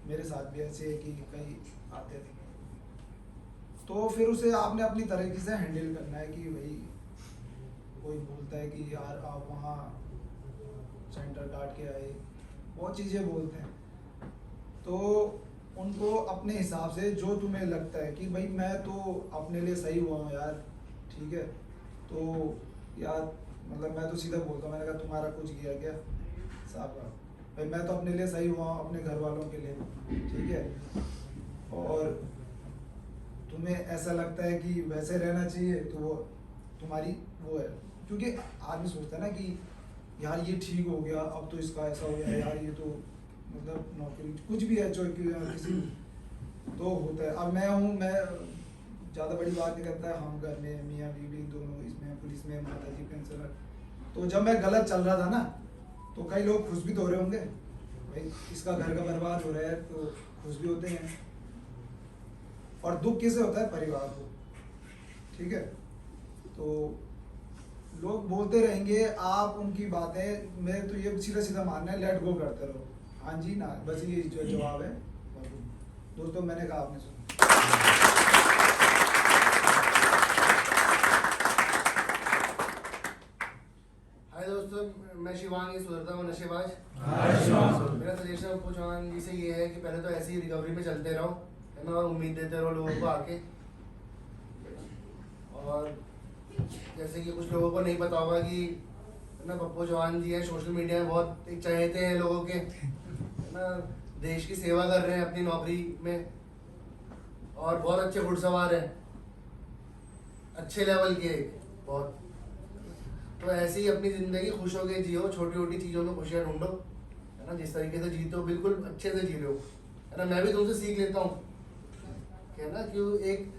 मेरे साथ भी ऐसे कि कई आते थे, तो फिर उसे आपने अपनी तरीके से हैंडल करना है कि भाई कोई बोलता है कि यार आप वहाँ सेंटर काट के आए, बहुत चीज़ें बोलते हैं, तो उनको अपने हिसाब से जो तुम्हें लगता है कि भाई मैं तो अपने लिए सही हुआ हूँ यार, ठीक है, तो यार मतलब मैं तो सीधा बोलता हूँ, मैंने कहा तुम्हारा कुछ किया क्या साहब, भाई मैं तो अपने लिए सही हुआ हूँ, अपने घर वालों के लिए, ठीक है, और तुम्हें ऐसा लगता है कि वैसे रहना चाहिए तो वो तुम्हारी वो है। क्योंकि आदमी सोचता है ना कि यार ये ठीक हो गया, अब तो इसका ऐसा हो गया यार, ये तो मतलब नौकरी कुछ भी है जो किसी तो होता है। अब मैं हूँ, मैं ज़्यादा बड़ी बात नहीं करता, हम घर में मियाँ बीवी दोनों इसमें, पुलिस में, माता जी पेंशनर। तो जब मैं गलत चल रहा था ना, तो कई लोग खुश भी तो हो रहे होंगे, भाई इसका घर का बर्बाद हो रहा है, तो खुश भी होते हैं। और दुख किसे होता है? परिवार को, ठीक है। तो लोग बोलते रहेंगे, आप उनकी बातें, मैं तो ये सीधा सीधा मानना है, लेट गो करते रहो। हाँ जी ना, बस ये जो जवाब है दोस्तों। मैंने कहा आपने सुना। हाय दोस्तों, मैं शिवांग, ये सुधरता हूँ नशेबाज। मेरा सजेशन पप्पू चौहान जी से ये है कि पहले तो ऐसी ही रिकवरी में चलते रहो, है ना, और उम्मीद देते रहो लोगों को आके। और जैसे कि कुछ लोगों को नहीं पता होगा कि है ना, पप्पू चौहान जी हैं, सोशल मीडिया में बहुत एक चहेते हैं लोगों के, है ना, देश की सेवा कर रहे हैं अपनी नौकरी में, और बहुत अच्छे घुड़सवार हैं, अच्छे लेवल के बहुत। तो ऐसे ही अपनी ज़िंदगी खुश होकर जियो, छोटी छोटी चीज़ों में खुशियाँ ढूंढो, है ना, जिस तरीके से जीते हो बिल्कुल अच्छे से जी लो, है ना। मैं भी तुमसे सीख लेता हूँ, है ना, क्यों एक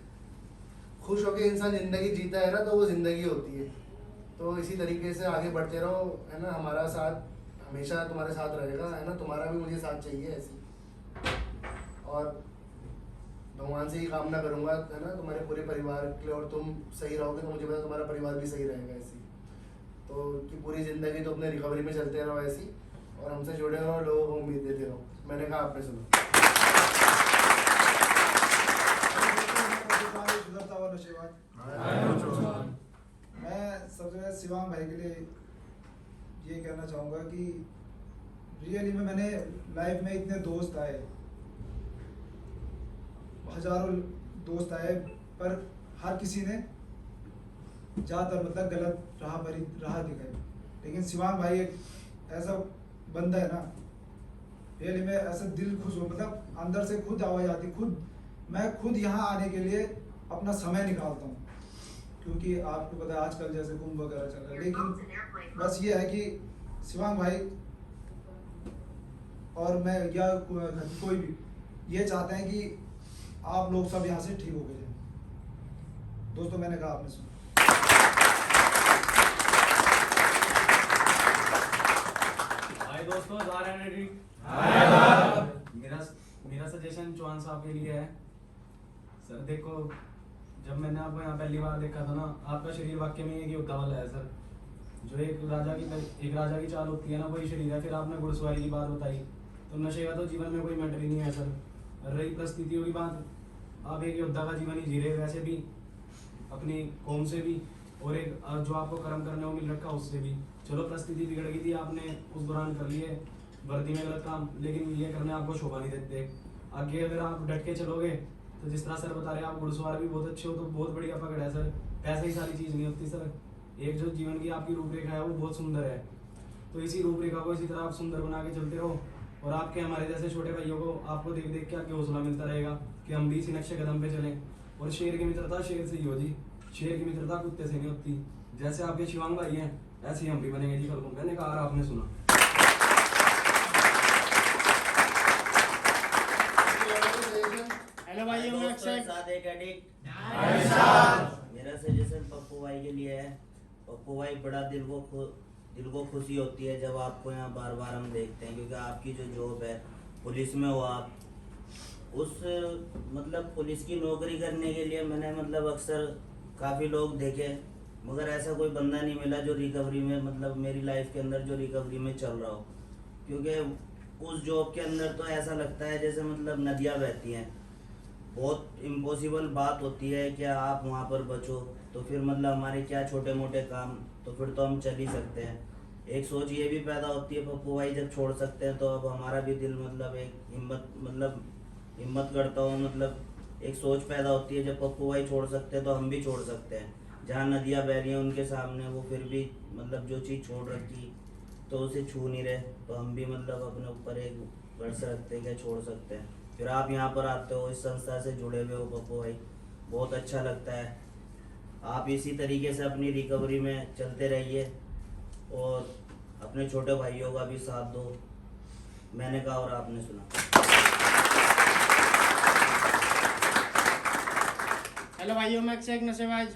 खुश होकर इंसान ज़िंदगी जीता है ना, तो वो ज़िंदगी होती है। तो इसी तरीके से आगे बढ़ते रहो, है ना, हमारा साथ हमेशा तुम्हारे साथ रहेगा, है ना, तुम्हारा भी मुझे साथ चाहिए ऐसी। और भगवान से ही कामना करूँगा, है ना, तुम्हारे पूरे परिवार के लिए, और तुम सही रहोगे तो मुझे पता तुम्हारा परिवार भी सही रहेगा ऐसी। तो कि पूरी ज़िंदगी तो अपने रिकवरी में चलते रहो ऐसी, और हमसे जुड़े रहो, लोगों को उम्मीद देते रहो। मैंने कहा आपने सुना। मैं सबसे पहले शिवांग भाई के लिए ये कहना चाहूँगा कि रियली में मैंने लाइफ में इतने दोस्त आए, हजारों दोस्त आए, पर हर किसी ने ज़्यादातर मतलब गलत राह पर ही राह दिखाई। लेकिन शिवांग भाई एक ऐसा बंदा है ना, रियली में ऐसा दिल खुश हो, मतलब अंदर से खुद आवाज़ आती, मैं खुद यहाँ आने के लिए अपना समय निकालता हूँ, क्योंकि आपको पता है आजकल जैसे कुंभ वगैरह चल रहा है। लेकिन बस ये है कि शिवांग भाई और मैं या कोई भी ये चाहते हैं कि आप लोग सब यहाँ से ठीक हो गए जाए। दोस्तों मैंने कहा, आपने सुना। हाय दोस्तों, मेरा सजेशन चौहान साहब के लिए है। सर देखो, जब मैंने आपको यहाँ पहली बार देखा था ना, आपका शरीर वाकई में एक योद्धा वाला है सर। जो एक राजा की चाल होती है ना, वही शरीर है। फिर आपने घुड़सवारी की बात बताई, तो नशे का तो जीवन में कोई मैटर ही नहीं है सर। रही परिस्थितियों की बात, आप एक योद्धा का जीवन ही जी रहे, वैसे भी अपनी कौम से भी, और एक जो आपको कर्म करने को मिल रखा उससे भी। चलो परिस्थिति बिगड़ गई थी, आपने उस दौरान कर लिए वर्दी में गलत काम, लेकिन ये करने आपको शोभा नहीं देते। आगे अगर आप डट के चलोगे तो जिस तरह सर बता रहे हैं, आप घुड़सवार भी बहुत अच्छे हो, तो बहुत बढ़िया पकड़ है सर। पैसे ही सारी चीज़ नहीं होती सर। एक जो जीवन की आपकी रूपरेखा है वो बहुत सुंदर है, तो इसी रूपरेखा को इसी तरह आप सुंदर बना के चलते रहो, और आपके हमारे जैसे छोटे भाइयों को आपको देख देख के आपके हौसला मिलता रहेगा कि हम भी इसी नक्शे कदम पे चलें। और शेर की मित्रता शेर से ही हो जी, शेर की मित्रता कुत्ते से नहीं होती। जैसे आपके शिवांग भाई हैं, ऐसे ही हम भी बनेंगे जी कल को। मैंने कहा और आपने सुना। हेलो भाइयों, मैं साथ एक एडिक्ट मेरा सजेशन पप्पू भाई के लिए है। पप्पू भाई, बड़ा दिल को खुशी होती है जब आपको यहाँ बार बार हम देखते हैं, क्योंकि आपकी जो जॉब है पुलिस में हो आप, उस मतलब पुलिस की नौकरी करने के लिए मैंने मतलब अक्सर काफ़ी लोग देखे, मगर ऐसा कोई बंदा नहीं मिला जो रिकवरी में, मतलब मेरी लाइफ के अंदर जो रिकवरी में चल रहा हो। क्योंकि उस जॉब के अंदर तो ऐसा लगता है जैसे मतलब नदियाँ बहती हैं। बहुत इम्पॉसिबल बात होती है कि आप वहाँ पर बचो, तो फिर मतलब हमारे क्या छोटे मोटे काम, तो फिर तो हम चल ही सकते हैं। एक सोच ये भी पैदा होती है, पप्पू भाई जब छोड़ सकते हैं तो अब हमारा भी दिल मतलब एक हिम्मत करता हूँ, मतलब एक सोच पैदा होती है, जब पप्पू भाई छोड़ सकते हैं तो हम भी छोड़ सकते हैं। जहाँ नदियाँ बह रही हैं उनके सामने वो फिर भी मतलब जो चीज़ छोड़ रखी तो उसे छू नहीं रहे, तो हम भी मतलब अपने ऊपर एक वर्ष रखते हैं कि छोड़ सकते हैं। फिर आप यहाँ पर आते हो, इस संस्था से जुड़े हुए हो पप्पू भाई, बहुत अच्छा लगता है। आप इसी तरीके से अपनी रिकवरी में चलते रहिए और अपने छोटे भाइयों का भी साथ दो। मैंने कहा और आपने सुना। हेलो भाइयों, मैं अक्षय नशेबाज।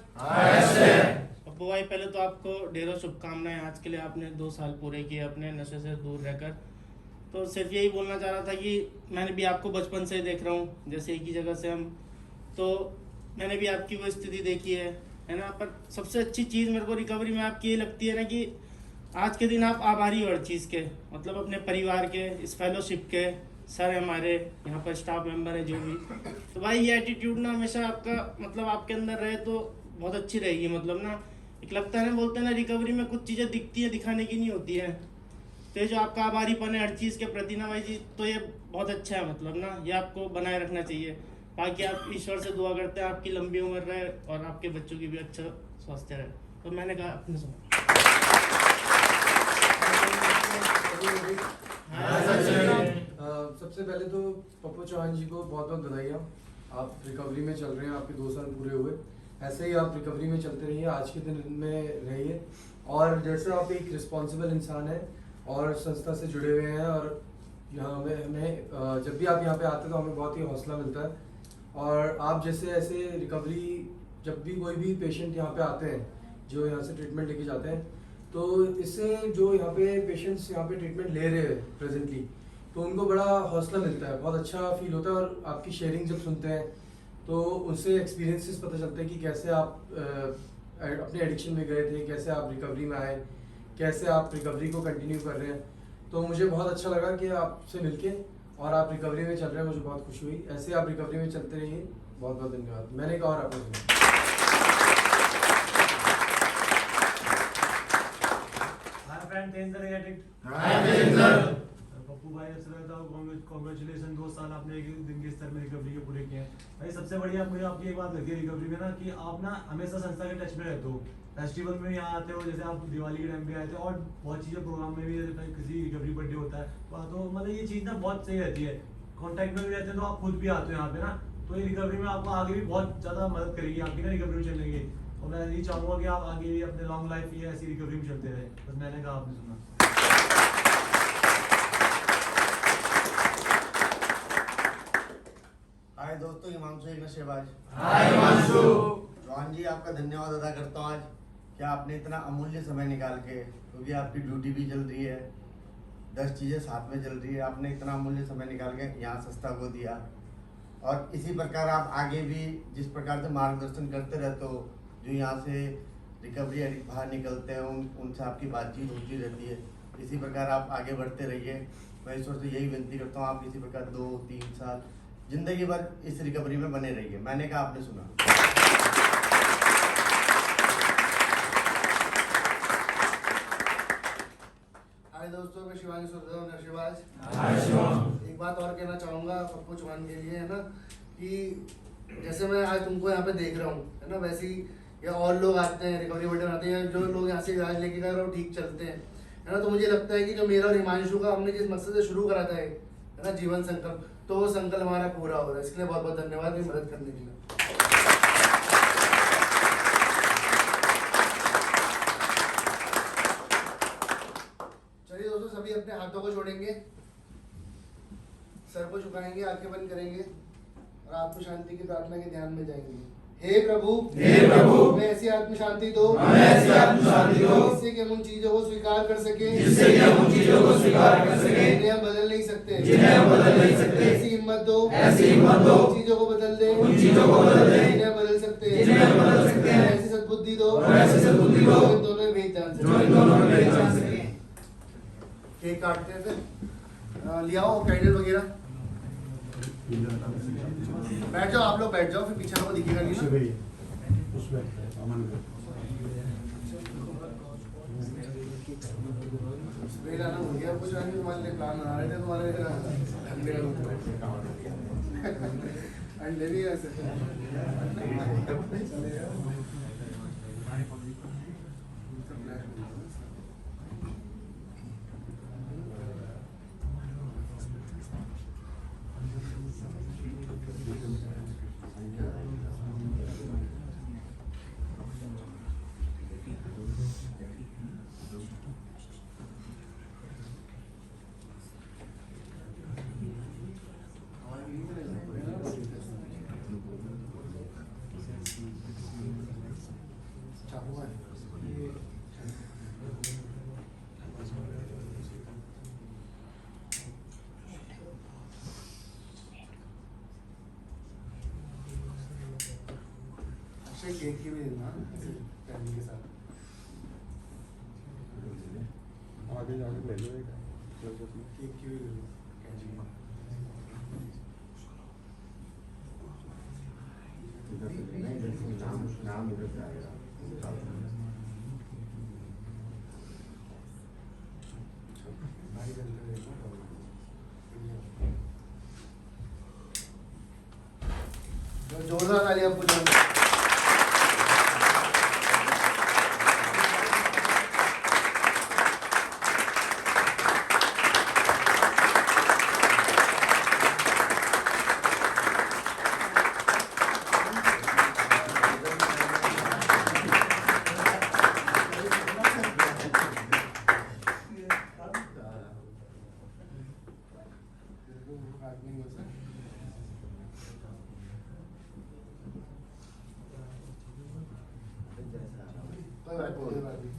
पप्पू भाई, पहले तो आपको ढेरों शुभकामनाएं। आज के लिए आपने 2 साल पूरे किए अपने नशे से दूर रहकर। तो सिर्फ यही बोलना चाह रहा था कि मैंने भी आपको बचपन से देख रहा हूँ, जैसे एक ही जगह से हम, तो मैंने भी आपकी वो स्थिति देखी है ना। पर सबसे अच्छी चीज़ मेरे को रिकवरी में आपकी ये लगती है ना कि आज के दिन आप आभारी हो हर चीज़ के, मतलब अपने परिवार के, इस फेलोशिप के, सर हमारे यहाँ पर स्टाफ मेंबर है जो भी। तो भाई ये एटीट्यूड ना हमेशा आपका मतलब आपके अंदर रहे तो बहुत अच्छी रहेगी। मतलब ना एक लगता है ना, बोलते हैं ना रिकवरी में कुछ चीज़ें दिखती है, दिखाने की नहीं होती है। तो ये जो आपका आभारीपन है हर चीज़ के प्रति ना भाई जी, तो ये बहुत अच्छा है। मतलब ना ये आपको बनाए रखना चाहिए। बाकी आप ईश्वर से दुआ करते हैं आपकी लंबी उम्र रहे और आपके बच्चों की भी अच्छा स्वास्थ्य रहे। तो मैंने कहा अपने सुना। सबसे पहले तो पप्पू चौहान जी को बहुत बहुत बधाइयाँ। आप रिकवरी में चल रहे हैं, आपके 2 साल पूरे हुए। ऐसे ही आप रिकवरी में चलते रहिए, आज के दिन में रहिए। और जैसे आप एक रिस्पॉन्सिबल इंसान हैं और संस्था से जुड़े हुए हैं, और यहाँ हमें जब भी आप यहाँ पे आते हैं तो हमें बहुत ही हौसला मिलता है। और आप जैसे ऐसे रिकवरी, जब भी कोई भी पेशेंट यहाँ पे आते हैं जो यहाँ से ट्रीटमेंट लेके जाते हैं, तो इससे जो यहाँ पे पेशेंट्स यहाँ पे ट्रीटमेंट ले रहे हैं प्रेजेंटली, तो उनको बड़ा हौसला मिलता है, बहुत अच्छा फील होता है। और आपकी शेयरिंग जब सुनते हैं तो उनसे एक्सपीरियंसेस पता चलते हैं कि कैसे आप अपने एडिक्शन में गए थे, कैसे आप रिकवरी में आए, कैसे आप रिकवरी को कंटिन्यू कर रहे हैं। तो मुझे बहुत अच्छा लगा कि आपसे मिलके, और आप रिकवरी में चल रहे हैं, मुझे बहुत खुशी हुई। ऐसे आप रिकवरी में चलते रहिए। बहुत बहुत धन्यवाद। मैंने कहा और आपने सुना। हाय फ्रेंड, तेंदर एडिक्ट। हाय तेंदर। पप्पू पप्पू भाई सबसे पहले तो कॉन्ग्रेचुलेसन, 2 साल आपने एक दिन के स्तर में रिकवरी के पूरे किए हैं भाई। सबसे बढ़िया मुझे आपकी एक बात लगती है रिकवरी में ना कि आप ना हमेशा संस्था के टच में रहते हो, फेस्टिवल में यहाँ आते हो, जैसे आप दिवाली के टाइम पे आए थे और बहुत चीज़ें प्रोग्राम में भी, जैसे किसी रिकवरी बर्थडे होता है तो मतलब ये चीज़ ना बहुत सही रहती है, कॉन्टैक्ट में भी रहते हैं तो आप खुद भी आते हो यहाँ पे ना, तो ये रिकवरी में आपको आगे भी बहुत ज़्यादा मदद करेगी आपकी ना रिकवरी में चलने की। और मैं यही चाहूँगा कि आप आगे भी अपने लॉन्ग लाइफ ये ऐसी रिकवरी में चलते रहे, बस मैंने कहा आपने सुना। हाय दोस्तों, हिमांशु एक नशेबाज। हाय हिमांशु। चौहान जी, आपका धन्यवाद अदा करता हूँ आज कि आपने इतना अमूल्य समय निकाल के, क्योंकि आपकी ड्यूटी भी चल रही है, 10 चीज़ें साथ में चल रही है, आपने इतना अमूल्य समय निकाल के यहाँ संस्था को दिया। और इसी प्रकार आप आगे भी जिस प्रकार से मार्गदर्शन करते रहते हो, जो यहाँ से रिकवरी एडिक्ट बाहर निकलते हैं उनसे आपकी बातचीत होती रहती है, इसी प्रकार आप आगे बढ़ते रहिए। मैं ईश्वर से यही विनती करता हूँ आप इसी प्रकार 2-3 साल जिंदगी भर इस रिकवरी में बने रहिए। मैंने कहा आपने सुना। हाय दोस्तों, मैं शिवानी सुरदेव नशेबाज। हाय शिवान। एक बात और कहना चाहूँगा पप्पू चौहान के लिए, है ना, कि जैसे मैं आज तुमको यहाँ पे देख रहा हूँ, है ना, वैसे ही या और लोग आते हैं रिकवरी बर्थडे आते हैं, जो लोग यहाँ से इलाज लेके गए और ठीक चलते हैं, है ना, तो मुझे लगता है कि जो मेरा और हिमांशु का हमने जिस मकसद से शुरू करा था, है ना, जीवन संकल्प, तो वो संकल्प हमारा पूरा हो रहा है। इसके लिए बहुत बहुत धन्यवाद मेरी मदद करने के लिए। चलिए दोस्तों, सभी अपने हाथों को जोड़ेंगे, सर को झुकाएंगे, आंखें बंद करेंगे और आत्म शांति की प्रार्थना के ध्यान में जाएंगे। हे प्रभु, मैं ऐसी आत्म शांति दो जिससे कि हम उन चीजों को स्वीकार कर सके जिन्हें हम बदल नहीं सकते। ऐसी हिम्मत दो उन चीजों को बदल दे जिन्हें हम बदल सकते हैं। ऐसी सद्बुद्धि दो जो इन दोनों में भेद जान सके। केक काटते हैं, फिर ले आओ कैंडल वगैरह। बैठ जाओ, आप लोग बैठ जाओ, फिर पीछे को दिखेगा नहीं ना। वेला ना हो गया कुछ, तुम्हारे लिए प्लान बना रहे थे, तुम्हारे अंडे भी ऐसे केक की भी देना फैमिली के साथ। आगे जाके ले लो केक की भी दे दो कैंची में। नाम उधर से आएगा। जोरदार तालियां पूछो। कोई बात नहीं।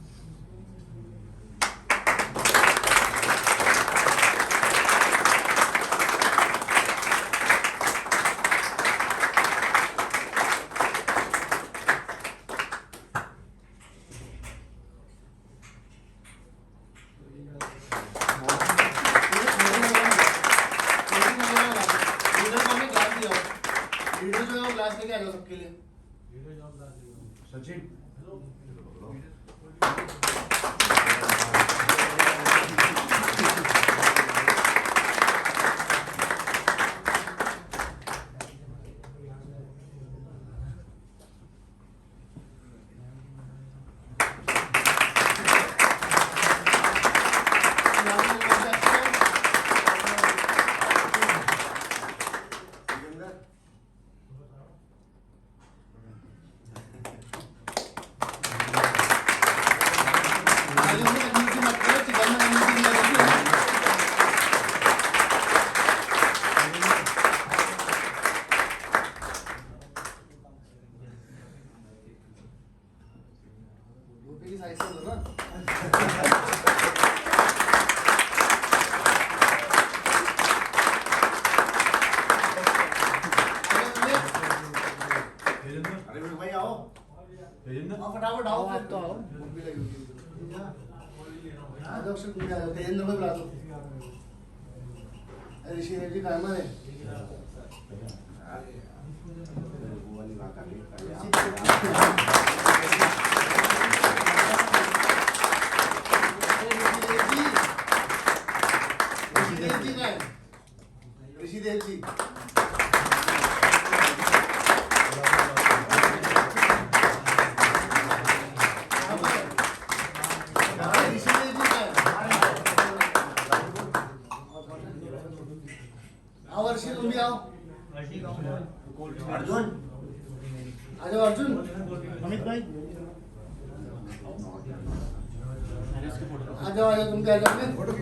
लीडर जो है वो ग्लास लेके आ जाओ सबके लिए। सचिन पप्पी की साइज से दो ना। अरे भाई आओ आओ फटाफट आओ, आप तो आओ। भूख भी लगी होगी। आ जाओ अक्षर, तुम भी आ जाओ, तेज नंबर बुला दो। अरे ऋषि देव जी कहाँ है हमारे? वो वाली बात आ गई पहले ऋषि देव जी कहाँ है? ऋषि देव जी कहाँ पर है? ऋषि देव जी कहाँ है? आओ अर्शी, तुम भी आओ। अर्जुन आ जाओ अर्जुन। अमित भाई आ जाओ तुम भी आ जाओ। फोटो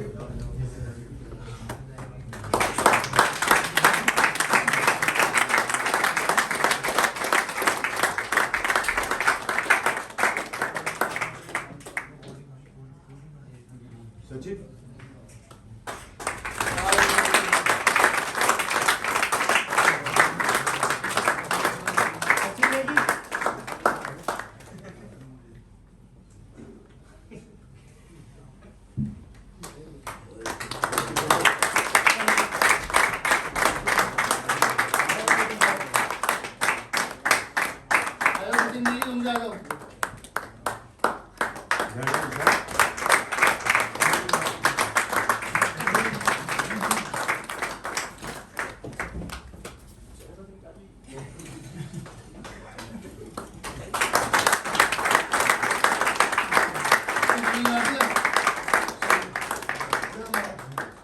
सचिव सचिन बेटी आ जाओ सचिन जी, तुम भी आ जाओ।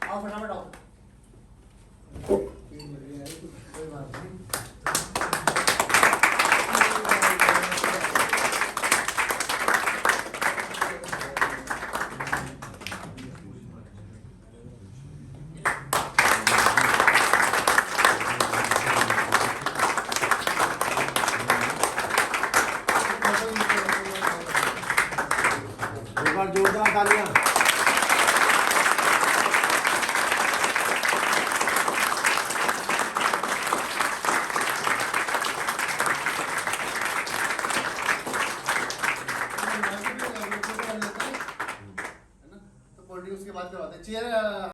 आओ फटाफट आओ। कोई बात नहीं। एक बार जोरदार तालियां। तो कोल्ड ड्रिंक्स के बाद करवाते हैं। चेयर